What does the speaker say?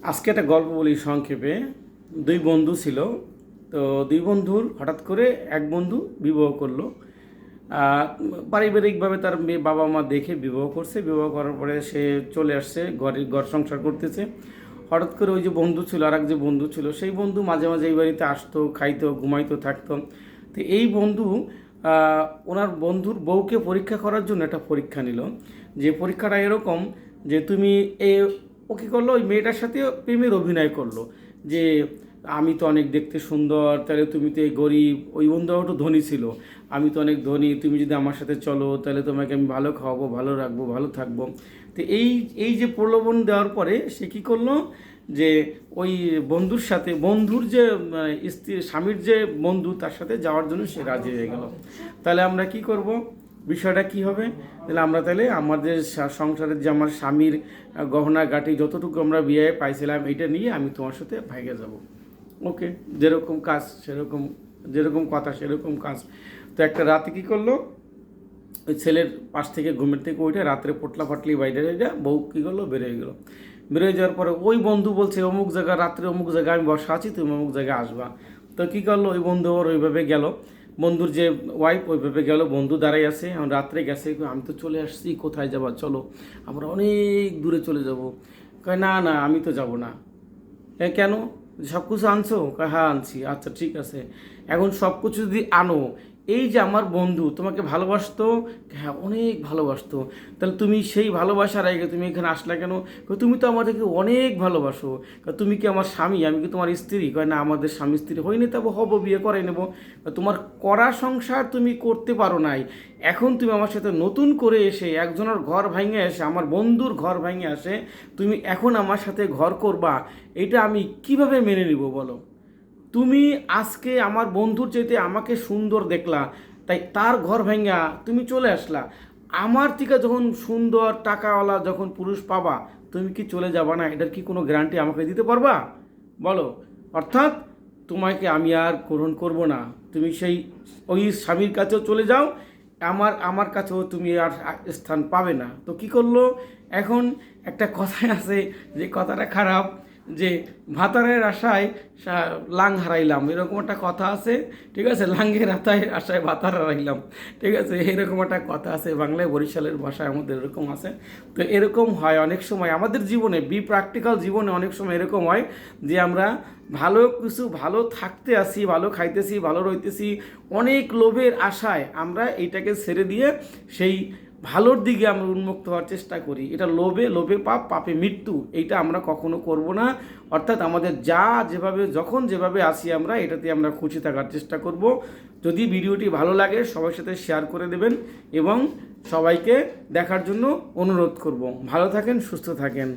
আজকে একটা গল্প বলি সংক্ষেপে। দুই বন্ধু ছিল। তো দুই বন্ধুর হঠাৎ করে এক বন্ধু বিবাহ করলো। আহ, পারিবারিকভাবে তার মেয়ে বাবা মা দেখে বিবাহ করছে। বিবাহ করার পরে সে চলে আসছে, ঘর সংসার করতেছে। হঠাৎ করে ওই যে বন্ধু ছিল, আর এক যে বন্ধু ছিল, সেই বন্ধু মাঝে মাঝে এই বাড়িতে আসতো, খাইতো, ঘুমাইতো, থাকতো। তো এই বন্ধু ওনার বন্ধুর বউকে পরীক্ষা করার জন্য একটা পরীক্ষা নিল। যে পরীক্ষাটা এরকম যে তুমি এ ও কী করলো, ওই মেয়েটার সাথে প্রেমের অভিনয় করলো যে আমি তো অনেক দেখতে সুন্দর, তাহলে তুমি তো এই গরিব। ওই বন্ধু একটু ধনী ছিল। আমি তো অনেক ধনী, তুমি যদি আমার সাথে চলো তাহলে তোমাকে আমি ভালো খাওয়াবো, ভালো রাখবো, ভালো থাকবো। তো এই এই যে প্রলোভন দেওয়ার পরে সে কী করলো যে ওই বন্ধুর সাথে, বন্ধুর যে স্ত্রী স্বামীর যে বন্ধু, তার সাথে যাওয়ার জন্য সে রাজি হয়ে গেল। তাহলে আমরা কি করব? বিষয়টা কি হবে? তাহলে আমরা তাহলে আমাদের সংসারের যে আমার স্বামীর গহনা গাটি যতটুকু আমরা বিয়ে পাইছিলাম, এটা নিয়ে আমি তোমার সাথে ভাইগে যাব। ওকে, যেরকম কাজ সেরকম, যেরকম কথা সেরকম কাজ। তো একটা রাতে কী করলো, ওই ছেলের পাশ থেকে ঘুমের থেকে উঠে রাত্রে পোটলা ফাটলি বাইরে বউ কী করলো, বেরোয় গেলো। বেরোয় যাওয়ার পরে ওই বন্ধু বলছে অমুক জায়গা, রাত্রে অমুক জায়গায় আমি বসা আছি, তুমি অমুক জায়গায় আসবা। তো কী করলো, ওই বন্ধু ওর ওইভাবে গেল। বন্ধুর যে ওয়াইফ ওইভাবে গেল, বন্ধু দাঁড়াই আছে, এখন রাত্রে গেছে। আমি তো চলে আসছি, কোথায় যাবা, চলো আমরা অনেক দূরে চলে যাব। কয় না না, আমি তো যাব না। কেন, সব কিছু আনছো? হ্যাঁ আনছি। আচ্ছা ঠিক আছে, এখন সব কিছু যদি আনো, এই যে আমার বন্ধু তোমাকে ভালোবাসতো, হ্যাঁ অনেক ভালোবাসতো, তাহলে তুমি সেই ভালোবাসার আগে তুমি এখানে আসলে কেন? তুমি তো আমাদেরকে অনেক ভালোবাসো। তুমি কি আমার স্বামী, আমি কি তোমার স্ত্রী? কয় না, আমাদের স্বামী স্ত্রী হয়নি, তবে হবো, বিয়ে করে নেবো। তোমার করা সংসার তুমি করতে পারো নাই, এখন তুমি আমার সাথে নতুন করে এসে একজনের ঘর ভাঙে এসে, আমার বন্ধুর ঘর ভাঙে আসে, তুমি এখন আমার সাথে ঘর করবা, এটা আমি কিভাবে মেনে নিব বলো? তুমি আজকে আমার বন্ধুর চাইতে আমাকে সুন্দর দেখলা, তাই তার ঘর ভাঙা তুমি চলে আসলা। আমার থেকে যখন সুন্দর টাকাওয়ালা যখন পুরুষ পাবা, তুমি কি চলে যাবা না? এটার কি কোনো গ্যারান্টি আমাকে দিতে পারবা বলো? অর্থাৎ তোমাকে আমি আর গ্রহণ করব না, তুমি সেই ওই স্বামীর কাছেও চলে যাও, আমার আমার কাছেও তুমি আর স্থান পাবে না। তো কি করলো এখন? একটা কথাই আছে, যে কথাটা খারাপ, যে ভাতারের আশায় লাং হারাইলাম, এরকম একটা কথা আছে। ঠিক আছে, লাঙ্গের আশায় ভাতার হারাইলাম। ঠিক আছে, এরকম একটা কথা আছে বাংলায়, বরিশালের ভাষায় আমাদের এরকম আছে। তো এরকম হয় অনেক সময় আমাদের জীবনে, প্র্যাকটিক্যাল জীবনে অনেক সময় এরকম হয় যে আমরা ভালো কিছু, ভালো থাকতে আসি, ভালো খাইতেছি, ভালো রইতেছি, অনেক লোভের আশায় আমরা এইটাকে ছেড়ে দিয়ে সেই ভালোর দিকে আমরা উন্মুক্ত হওয়ার চেষ্টা করি। এটা লোভে, লোভে পাপ, পাপে মৃত্যু, এইটা আমরা কখনো করব না। অর্থাৎ আমাদের যা যেভাবে যখন যেভাবে আসি আমরা এটাতে আমরা খুশি থাকার চেষ্টা করব। যদি ভিডিওটি ভালো লাগে সবার সাথে শেয়ার করে দেবেন এবং সবাইকে দেখার জন্য অনুরোধ করব। ভালো থাকেন, সুস্থ থাকেন।